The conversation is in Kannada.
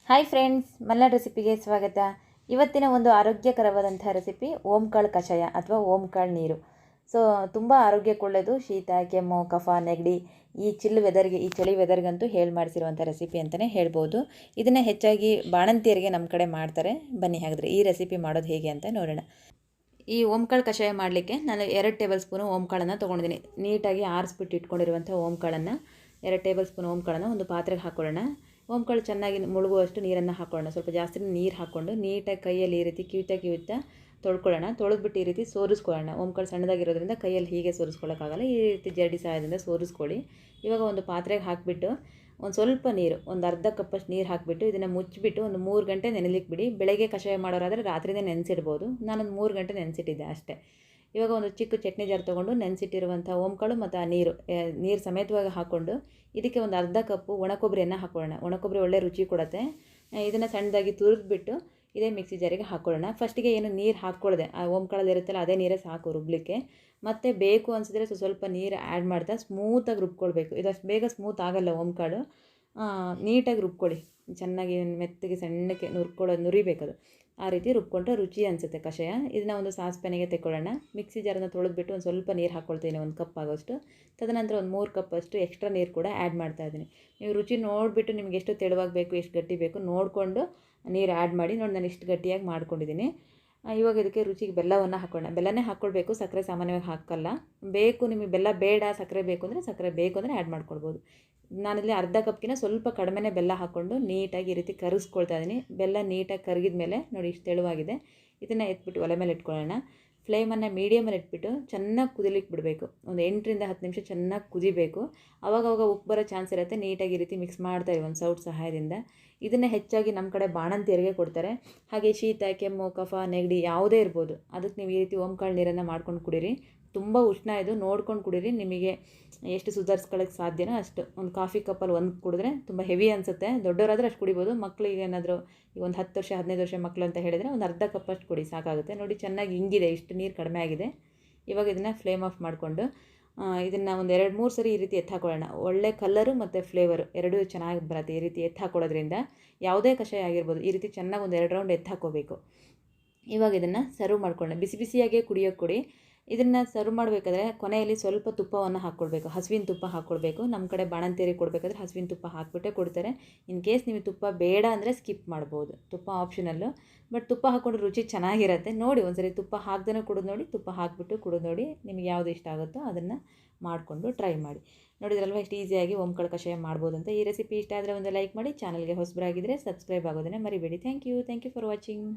ಹಾಯ್ ಫ್ರೆಂಡ್ಸ್, ಮಲ್ನಾಡ್ ರೆಸಿಪಿಗೆ ಸ್ವಾಗತ. ಇವತ್ತಿನ ಒಂದು ಆರೋಗ್ಯಕರವಾದಂಥ ರೆಸಿಪಿ ಓಂಕಾಳು ಕಷಾಯ ಅಥವಾ ಓಂಕಾಳು ನೀರು. ಸೊ ತುಂಬ ಆರೋಗ್ಯಕ್ಕೆ ಒಳ್ಳೆಯದು. ಶೀತ, ಕೆಮ್ಮು, ಕಫ, ನೆಗಡಿ ಈ ಚಳಿ ವೆದರ್ಗಂತೂ ಹೇಳಿ ಮಾಡಿಸಿರುವಂಥ ರೆಸಿಪಿ ಅಂತಲೇ ಹೇಳ್ಬೋದು. ಇದನ್ನು ಹೆಚ್ಚಾಗಿ ಬಾಣಂತಿಯರಿಗೆ ನಮ್ಮ ಕಡೆ ಮಾಡ್ತಾರೆ. ಬನ್ನಿ ಹಾಗಾದರೆ ಈ ರೆಸಿಪಿ ಮಾಡೋದು ಹೇಗೆ ಅಂತ ನೋಡೋಣ. ಈ ಓಂಕಾಳು ಕಷಾಯ ಮಾಡಲಿಕ್ಕೆ ನಾನು 2 ಟೇಬಲ್ ಸ್ಪೂನು ಓಂಕಾಳನ್ನು ತೊಗೊಂಡಿದ್ದೀನಿ. ನೀಟಾಗಿ ಆರಿಸ್ಬಿಟ್ಟು ಇಟ್ಕೊಂಡಿರುವಂಥ ಓಂಕಾಳನ್ನು 2 ಟೇಬಲ್ ಸ್ಪೂನ್ ಓಂಕಾಳನ್ನು ಒಂದು ಪಾತ್ರೆಗೆ ಹಾಕ್ಕೊಳ್ಳೋಣ. ಓಂಕಾಳು ಚೆನ್ನಾಗಿ ಮುಳುಗುವಷ್ಟು ನೀರನ್ನು ಹಾಕ್ಕೊಳ್ಳೋಣ. ಸ್ವಲ್ಪ ಜಾಸ್ತಿ ನೀರು ಹಾಕ್ಕೊಂಡು ನೀಟಾಗಿ ಕೈಯಲ್ಲಿ ಈ ರೀತಿ ಕಿವುತ್ತಾ ತೊಳ್ಕೊಳ್ಳೋಣ. ತೊಳೆದ್ಬಿಟ್ಟು ಈ ರೀತಿ ಸೋರಿಸ್ಕೊಳ್ಳೋಣ. ಓಂಕಾಳು ಸಣ್ಣದಾಗಿರೋದ್ರಿಂದ ಕೈಯಲ್ಲಿ ಹೀಗೆ ಸೋರಿಸ್ಕೊಳ್ಳೋಕ್ಕಾಗಲ್ಲ. ಈ ರೀತಿ ಜರಡಿ ಸಹಾಯದಿಂದ ಸೋರಿಸ್ಕೊಳ್ಳಿ. ಇವಾಗ ಒಂದು ಪಾತ್ರೆಗೆ ಹಾಕಿಬಿಟ್ಟು ಒಂದು ಸ್ವಲ್ಪ ನೀರು, ಒಂದು ಅರ್ಧ ಕಪ್ಪಷ್ಟು ನೀರು ಹಾಕಿಬಿಟ್ಟು ಇದನ್ನು ಮುಚ್ಚಿಬಿಟ್ಟು ಒಂದು 3 ಗಂಟೆ ನೆನೆಲಿಕ್ಕೆ ಬಿಡಿ. ಬೆಳಗ್ಗೆ ಕಷಾಯ ಮಾಡೋರಾದರೆ ರಾತ್ರಿನೇ ನೆನೆಸಿಡ್ಬೋದು. ನಾನೊಂದು 3 ಗಂಟೆ ನೆನೆಸಿಟ್ಟಿದ್ದೆ ಅಷ್ಟೇ. ಇವಾಗ ಒಂದು ಚಿಕ್ಕ ಚಟ್ನಿ ಜಾರ್ ತೊಗೊಂಡು ನೆನೆಸಿಟ್ಟಿರುವಂಥ ಓಂಕಾಳು ಮತ್ತು ಆ ನೀರು ಸಮೇತವಾಗಿ ಹಾಕ್ಕೊಂಡು ಇದಕ್ಕೆ ಒಂದು ಅರ್ಧ ಕಪ್ಪು ಒಣಕೊಬ್ಬರಿಯನ್ನು ಹಾಕ್ಕೊಳ್ಳೋಣ. ಒಣಕೊಬ್ಬರಿ ಒಳ್ಳೆ ರುಚಿ ಕೊಡುತ್ತೆ. ಇದನ್ನು ಸಣ್ಣದಾಗಿ ತುರಿದ್ಬಿಟ್ಟು ಇದೇ ಮಿಕ್ಸಿ ಜಾರಿಗೆ ಹಾಕ್ಕೊಳ್ಳೋಣ. ಫಸ್ಟಿಗೆ ಏನು ನೀರು ಹಾಕ್ಕೊಳ್ಳದೆ, ಆ ಓಂಕಾಳಲ್ಲಿ ಇರುತ್ತಲ್ಲ ಅದೇ ನೀರೇ ಸಾಕು ರುಬ್ಲಿಕ್ಕೆ. ಮತ್ತು ಬೇಕು ಅನಿಸಿದ್ರೆ ಸ್ವಲ್ಪ ನೀರು ಆ್ಯಡ್ ಮಾಡ್ತಾ ಸ್ಮೂತಾಗಿ ರುಬ್ಕೊಳ್ಬೇಕು. ಇದಷ್ಟು ಬೇಗ ಸ್ಮೂತ್ ಆಗಲ್ಲ ಓಂಕಾಳು. ನೀಟಾಗಿ ರುಬ್ಕೊಳ್ಳಿ. ಚೆನ್ನಾಗಿ ಮೆತ್ತಗೆ ಸಣ್ಣಕ್ಕೆ ನುರಿಬೇಕದು. ಆ ರೀತಿ ರುಬ್ಕೊಂಡ್ರೆ ರುಚಿ ಅನಿಸುತ್ತೆ ಕಷಾಯ. ಇದನ್ನು ಒಂದು ಸಾಸ್ಪ್ಯಾನಿಗೆ ತೆಕ್ಕೊಳ್ಳೋಣ. ಮಿಕ್ಸಿ ಜಾರನ್ನು ತೊಳೆದ್ಬಿಟ್ಟು ಒಂದು ಸ್ವಲ್ಪ ನೀರು ಹಾಕ್ಕೊಳ್ತೀನಿ, 1 ಕಪ್ ಆಗೋಷ್ಟು. ತದನಂತರ ಒಂದು 3 ಕಪ್ಪಷ್ಟು ಎಕ್ಸ್ಟ್ರಾ ನೀರು ಕೂಡ ಆ್ಯಡ್ ಮಾಡ್ತಾಯಿದ್ದೀನಿ. ನೀವು ರುಚಿ ನೋಡಿಬಿಟ್ಟು ನಿಮಗೆ ಎಷ್ಟು ತೆಳುವಾಗಿ ಬೇಕು, ಎಷ್ಟು ಗಟ್ಟಿ ಬೇಕು ನೋಡಿಕೊಂಡು ನೀರು ಆ್ಯಡ್ ಮಾಡಿ. ನೋಡಿ, ನಾನು ಇಷ್ಟು ಗಟ್ಟಿಯಾಗಿ ಮಾಡ್ಕೊಂಡಿದ್ದೀನಿ. ಇವಾಗ ಇದಕ್ಕೆ ರುಚಿಗೆ ಬೆಲ್ಲವನ್ನು ಹಾಕ್ಕೊಳ್ಳೋಣ. ಬೆಲ್ಲನೇ ಹಾಕ್ಕೊಳ್ಬೇಕು, ಸಕ್ಕರೆ ಸಾಮಾನ್ಯವಾಗಿ ಹಾಕಲ್ಲ. ಬೇಕು ನಿಮಗೆ ಬೆಲ್ಲ ಬೇಡ, ಸಕ್ಕರೆ ಬೇಕು ಅಂದರೆ ಆ್ಯಡ್ ಮಾಡ್ಕೊಳ್ಬೋದು. ನಾನಿಲ್ಲಿ ಅರ್ಧ ಕಪ್ಗಿಂತ ಸ್ವಲ್ಪ ಕಡಿಮೆನೇ ಬೆಲ್ಲ ಹಾಕ್ಕೊಂಡು ನೀಟಾಗಿ ಈ ರೀತಿ ಕರಗಿಸ್ಕೊಳ್ತಾ ಇದ್ದೀನಿ. ಬೆಲ್ಲ ನೀಟಾಗಿ ಕರಗಿದ ಮೇಲೆ ನೋಡಿ ಇಷ್ಟು ತೆಳುವಾಗಿದೆ. ಇದನ್ನು ಎತ್ಬಿಟ್ಟು ಒಲೆ ಮೇಲೆ ಇಟ್ಕೊಳ್ಳೋಣ. ಫ್ಲೇಮನ್ನು ಮೀಡಿಯಮಲ್ಲಿ ಇಟ್ಬಿಟ್ಟು ಚೆನ್ನಾಗಿ ಕುದಿಲಿಕ್ಕೆ ಬಿಡಬೇಕು. ಒಂದು 8ರಿಂದ 10 ನಿಮಿಷ ಚೆನ್ನಾಗಿ ಕುದಿಬೇಕು. ಆವಾಗವಾಗ ಉಪ್ಪು ಬರೋ ಚಾನ್ಸ್ ಇರುತ್ತೆ. ನೀಟಾಗಿ ಈ ರೀತಿ ಮಿಕ್ಸ್ ಮಾಡ್ತಾಯಿರಿ ಒಂದು ಸೌಟ್ ಸಹಾಯದಿಂದ. ಇದನ್ನು ಹೆಚ್ಚಾಗಿ ನಮ್ಮ ಕಡೆ ಬಾಣಂತಿಯರಿಗೆ ಕೊಡ್ತಾರೆ. ಹಾಗೆ ಶೀತ, ಕೆಮ್ಮು, ಕಫ, ನೆಗಡಿ ಯಾವುದೇ ಇರ್ಬೋದು, ಅದಕ್ಕೆ ನೀವು ಈ ರೀತಿ ಓಂಕಾಳು ನೀರನ್ನು ಮಾಡ್ಕೊಂಡು ಕುಡೀರಿ. ತುಂಬ ಉಷ್ಣ ಇದು, ನೋಡ್ಕೊಂಡು ಕುಡೀರಿ. ನಿಮಗೆ ಎಷ್ಟು ಸುಧಾರಿಸ್ಕೊಳ್ಳೋಕ್ಕೆ ಸಾಧ್ಯನೋ ಅಷ್ಟು. ಒಂದು ಕಾಫಿ ಕಪ್ಪಲ್ಲಿ ಒಂದು ಕುಡಿದ್ರೆ ತುಂಬ ಹೆವಿ ಅನಿಸುತ್ತೆ. ದೊಡ್ಡವರಾದರೆ ಅಷ್ಟು ಕುಡಿಬೋದು. ಮಕ್ಕಳಿಗೆ ಏನಾದರೂ ಈಗ ಒಂದು 10 ವರ್ಷ 15 ವರ್ಷ ಮಕ್ಕಳು ಅಂತ ಹೇಳಿದರೆ ಒಂದು ಅರ್ಧ ಕಪ್ಪಷ್ಟು ಕುಡಿ ಸಾಕಾಗುತ್ತೆ. ನೋಡಿ, ಚೆನ್ನಾಗಿ ಹಿಂಗಿದೆ, ಇಷ್ಟು ನೀರು ಕಡಿಮೆ ಆಗಿದೆ. ಇವಾಗ ಇದನ್ನು ಫ್ಲೇಮ್ ಆಫ್ ಮಾಡಿಕೊಂಡು ಇದನ್ನು ಒಂದು 2-3 ಸರಿ ಈ ರೀತಿ ಎತ್ತಾಕೊಳ್ಳೋಣ. ಒಳ್ಳೆ ಕಲ್ಲರು ಮತ್ತು ಫ್ಲೇವರು ಎರಡೂ ಚೆನ್ನಾಗಿ ಬರುತ್ತೆ. ಈ ರೀತಿ ಎತ್ತಾಕೊಳ್ಳೋದ್ರಿಂದ ಯಾವುದೇ ಕಷಾಯ ಆಗಿರ್ಬೋದು, ಈ ರೀತಿ ಚೆನ್ನಾಗಿ ಒಂದು 2 ರೌಂಡ್ ಎತ್ತಾಕೋಬೇಕು. ಇವಾಗ ಇದನ್ನು ಸರ್ವ್ ಮಾಡ್ಕೊಳ್ಳೋಣ. ಬಿಸಿ ಬಿಸಿಯಾಗೇ ಕುಡಿಯೋಕ್ಕೆ ಕೊಡಿ. ಇದನ್ನು ಸರ್ವ್ ಮಾಡಬೇಕಾದ್ರೆ ಕೊನೆಯಲ್ಲಿ ಸ್ವಲ್ಪ ತುಪ್ಪವನ್ನು ಹಾಕ್ಕೊಳ್ಬೇಕು. ಹಸುವಿನ ತುಪ್ಪ ಹಾಕ್ಕೊಳ್ಬೇಕು. ನಮ್ಮ ಕಡೆ ಬಾಣಂತಿಯರಿಗೆ ಕೊಡಬೇಕಾದ್ರೆ ಹಸುವಿನ ತುಪ್ಪ ಹಾಕಿಬಿಟ್ಟೇ ಕೊಡ್ತಾರೆ. ಇನ್ ಕೇಸ್ ನಿಮಗೆ ತುಪ್ಪ ಬೇಡ ಅಂದರೆ ಸ್ಕಿಪ್ ಮಾಡ್ಬೋದು. ತುಪ್ಪ ಆಪ್ಷನಲ್ಲು, ಬಟ್ ತುಪ್ಪ ಹಾಕ್ಕೊಂಡ್ರೆ ರುಚಿ ಚೆನ್ನಾಗಿರುತ್ತೆ. ನೋಡಿ, ಒಂದ್ಸರಿ ತುಪ್ಪ ಹಾಕ್ದೇ ಕುಡಿದು ನೋಡಿ, ತುಪ್ಪ ಹಾಕಿಬಿಟ್ಟು ಕುಡಿದು ನೋಡಿ. ನಿಮಗೆ ಯಾವುದು ಇಷ್ಟ ಆಗುತ್ತೋ ಅದನ್ನು ಮಾಡಿಕೊಂಡು ಟ್ರೈ ಮಾಡಿ. ನೋಡಿದ್ರಲ್ವ ಎಷ್ಟು ಈಸಿಯಾಗಿ ಓಂಕಾಳು ಕಷಾಯ ಮಾಡ್ಬೋದು ಅಂತ. ಈ ರೆಸಿಪಿ ಇಷ್ಟ ಆದರೆ ಒಂದು ಲೈಕ್ ಮಾಡಿ. ಚಾನಲ್ಗೆ ಹೊಸಬರಾಗಿದ್ದರೆ ಸಬ್ಸ್ಕ್ರೈಬ್ ಆಗೋದನ್ನು ಮರಿಬೇಡಿ. Thank you for watching.